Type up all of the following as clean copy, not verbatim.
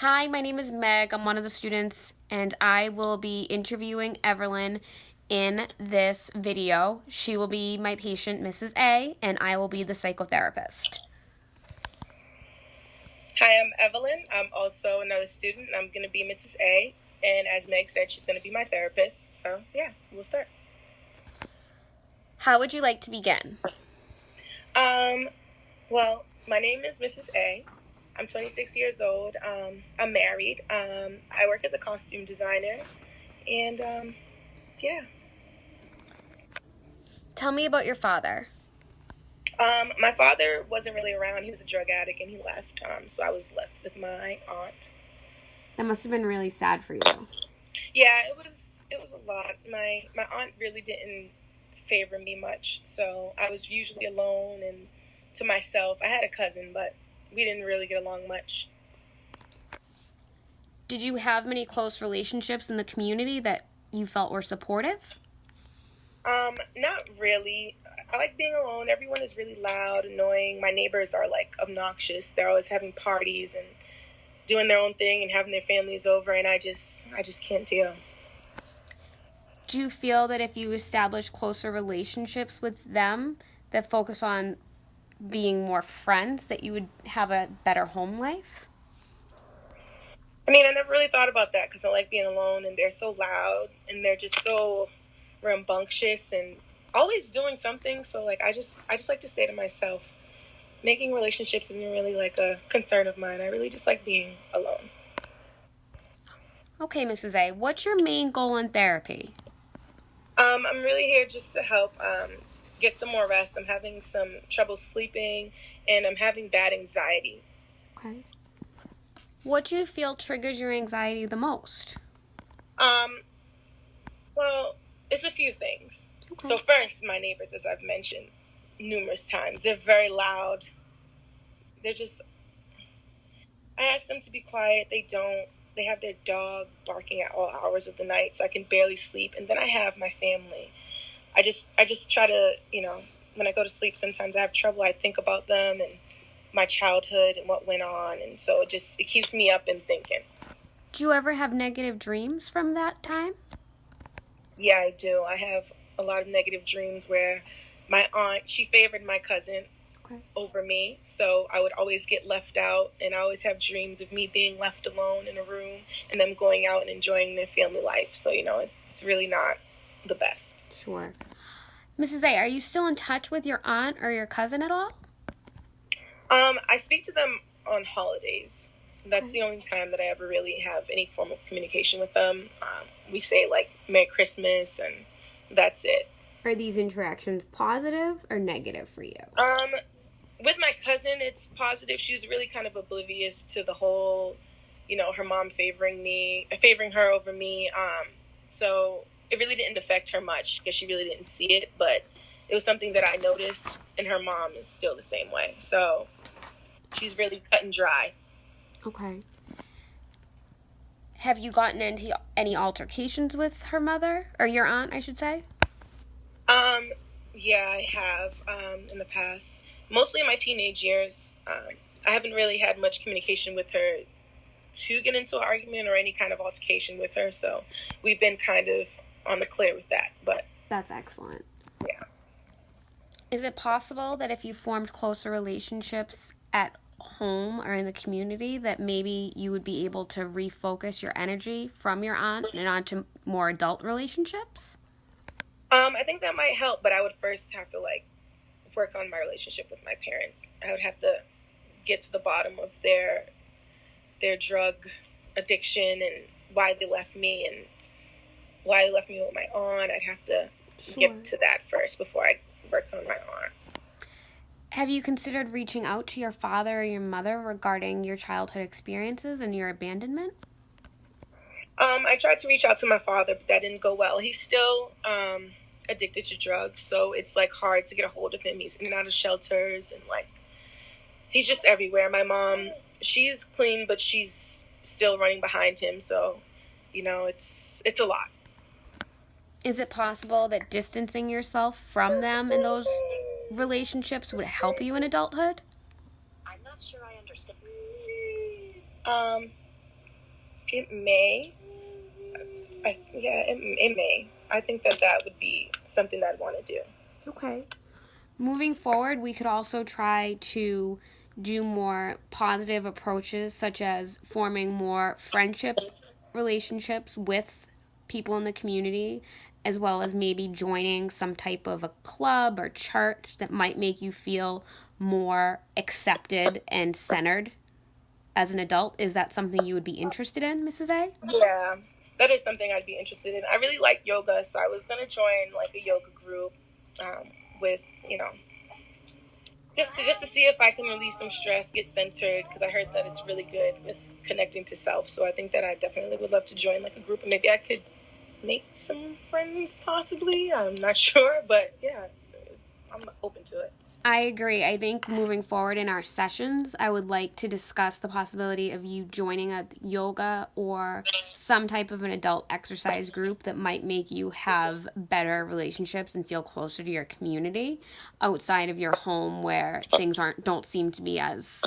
Hi, my name is Meg. I'm one of the students, and I will be interviewing Evelyn in this video. She will be my patient, Mrs. A, and I will be the psychotherapist. Hi, I'm Evelyn. I'm also another student. I'm going to be Mrs. A. And as Meg said, she's going to be my therapist. So, yeah, we'll start. How would you like to begin? Well, my name is Mrs. A. I'm 26 years old. I'm married. I work as a costume designer. And, yeah. Tell me about your father. My father wasn't really around. He was a drug addict and he left. So I was left with my aunt. That must have been really sad for you. Yeah, it was a lot. My aunt really didn't favor me much, so I was usually alone and to myself. I had a cousin, but we didn't really get along much. Did you have many close relationships in the community that you felt were supportive? Not really. I like being alone. Everyone is really loud, annoying. My neighbors are like obnoxious. They're always having parties and doing their own thing and having their families over, and I just can't deal. Do you feel that if you establish closer relationships with them that focus on being more friends, that you would have a better home life? I mean, I never really thought about that because I like being alone, and they're so loud and they're just so rambunctious and always doing something. So like, I just like to stay to myself. Making relationships isn't really like a concern of mine. I really just like being alone. Okay, Mrs. A, what's your main goal in therapy? I'm really here just to help get some more rest. I'm having some trouble sleeping, and I'm having bad anxiety. Okay. What do you feel triggers your anxiety the most? Um, well, it's a few things. Okay. So first, my neighbors, as I've mentioned numerous times, they're very loud. They're just, I ask them to be quiet. They don't. They have their dog barking at all hours of the night, so I can barely sleep. And then I have my family. I just try to, when I go to sleep, sometimes I have trouble. I think about them and my childhood and what went on, and so it keeps me up and thinking. Do you ever have negative dreams from that time? Yeah, I do. I have a lot of negative dreams where my aunt, she favored my cousin Okay. over me, so I would always get left out, and I always have dreams of me being left alone in a room and them going out and enjoying their family life. So, it's really not the best. Sure. Mrs. A, are you still in touch with your aunt or your cousin at all? I speak to them on holidays. That's the only time that I ever really have any form of communication with them. We say like Merry Christmas, and that's it. Are these interactions positive or negative for you? With my cousin, it's positive. She was really kind of oblivious to the whole, her mom favoring her over me. So it really didn't affect her much because she really didn't see it, but it was something that I noticed, and her mom is still the same way. So she's really cut and dry. Okay. Have you gotten into any altercations with her mother, or your aunt, I should say? Yeah, I have, in the past, mostly in my teenage years. I haven't really had much communication with her to get into an argument or any kind of altercation with her, so we've been kind of on the clear with that, but That's excellent. yeah. Is it possible that if you formed closer relationships at home or in the community that maybe you would be able to refocus your energy from your aunt and onto more adult relationships? I think that might help, but I would first have to work on my relationship with my parents. I would have to get to the bottom of their drug addiction and why they left me and why they left me with my aunt. I'd have to get to that first before I work on my aunt. Have you considered reaching out to your father or your mother regarding your childhood experiences and your abandonment? I tried to reach out to my father, but that didn't go well. He's still addicted to drugs, so it's hard to get a hold of him. He's in and out of shelters, and he's just everywhere. My mom, she's clean, but she's still running behind him, so it's a lot. Is it possible that distancing yourself from them in those relationships would help you in adulthood? I'm not sure I understand. It may. It may. I think that would be something that I'd want to do. Okay. Moving forward, we could also try to do more positive approaches, such as forming more friendship relationships with people in the community, as well as maybe joining some type of a club or church that might make you feel more accepted and centered as an adult. Is that something you would be interested in, Mrs. A? Yeah, that is something I'd be interested in. I really like yoga, so I was gonna join like a yoga group, with just to see if I can release some stress, get centered, because I heard that it's really good with connecting to self. So I think that I definitely would love to join like a group, and maybe I could make some friends. Possibly, I'm not sure, but yeah, I'm open to it. I agree. I think moving forward in our sessions, I would like to discuss the possibility of you joining a yoga or some type of an adult exercise group that might make you have better relationships and feel closer to your community outside of your home where things don't seem to be as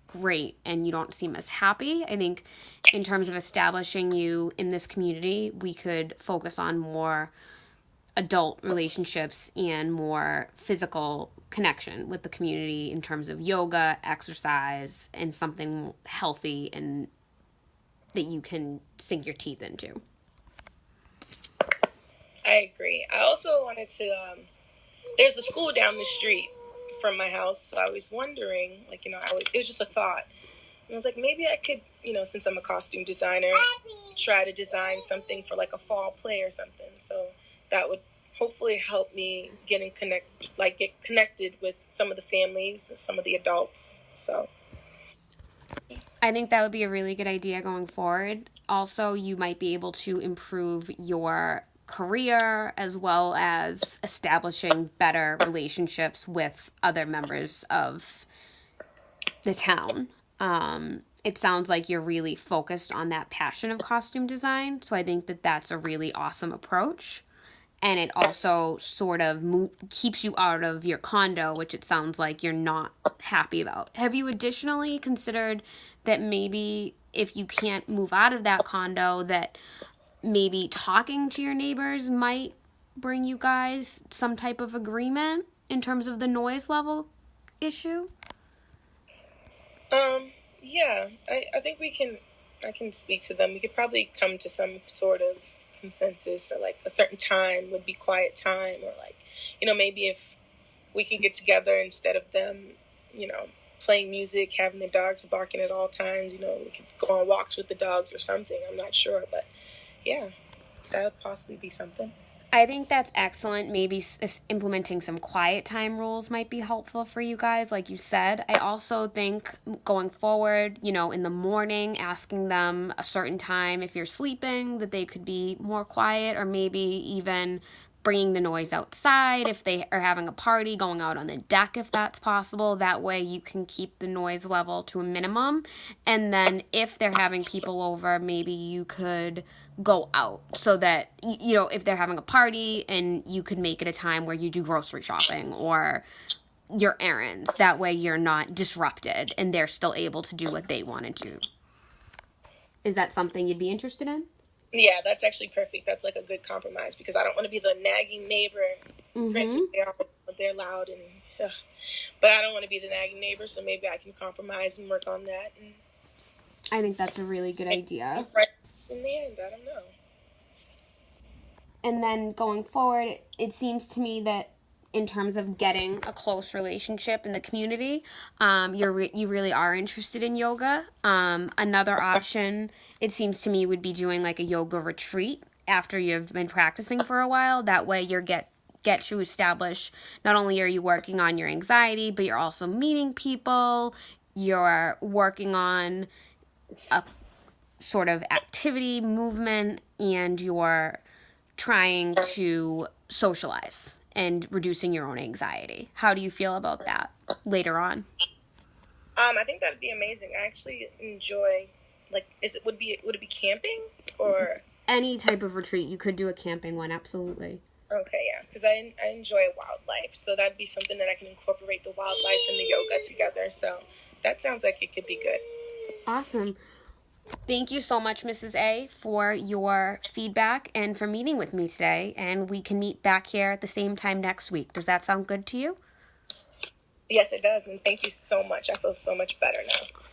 great and you don't seem as happy. I think in terms of establishing you in this community, we could focus on more adult relationships and more physical connection with the community in terms of yoga, exercise, and something healthy and that you can sink your teeth into. I agree. I also wanted to. There's a school down the street from my house, so I was wondering, like, it was just a thought. And I was like, maybe I could, since I'm a costume designer, try to design something for like a fall play or something. So that would hopefully help me get connected with some of the families, some of the adults. So I think that would be a really good idea going forward. Also, you might be able to improve your career as well as establishing better relationships with other members of the town. It sounds like you're really focused on that passion of costume design, so I think that that's a really awesome approach. And it also sort of keeps you out of your condo, which it sounds like you're not happy about. Have you additionally considered that maybe if you can't move out of that condo, that maybe talking to your neighbors might bring you guys some type of agreement in terms of the noise level issue? Yeah, I think I can speak to them. We could probably come to some sort of consensus, or like a certain time would be quiet time, or like, maybe if we could get together instead of them, playing music, having the dogs barking at all times, we could go on walks with the dogs or something. I'm not sure, but yeah, that would possibly be something. I think that's excellent. Maybe implementing some quiet time rules might be helpful for you guys, like you said. I also think going forward, in the morning, asking them a certain time if you're sleeping, that they could be more quiet, or maybe even bringing the noise outside if they are having a party, going out on the deck if that's possible. That way you can keep the noise level to a minimum. And then if they're having people over, maybe you could go out so that, if they're having a party, and you could make it a time where you do grocery shopping or your errands. That way you're not disrupted and they're still able to do what they want to do. Is that something you'd be interested in? Yeah, that's actually perfect. That's like a good compromise, because I don't want to be the nagging neighbor. Granted, they're loud, but I don't want to be the nagging neighbor. So maybe I can compromise and work on that. And I think that's a really good idea. In the end, I don't know. And then going forward, it seems to me that in terms of getting a close relationship in the community, you really are interested in yoga. Another option, it seems to me, would be doing like a yoga retreat after you've been practicing for a while. That way you get to establish, not only are you working on your anxiety, but you're also meeting people, you're working on a sort of activity, movement, and you're trying to socialize and reducing your own anxiety. How do you feel about that later on? I think that'd be amazing. I actually enjoy, like, would it be camping or any type of retreat? You could do a camping one, absolutely. Okay, yeah, because I enjoy wildlife, so that'd be something that I can incorporate the wildlife and the yoga together. So that sounds like it could be good. Awesome. Thank you so much, Mrs. A, for your feedback and for meeting with me today. And we can meet back here at the same time next week. Does that sound good to you? Yes, it does. And thank you so much. I feel so much better now.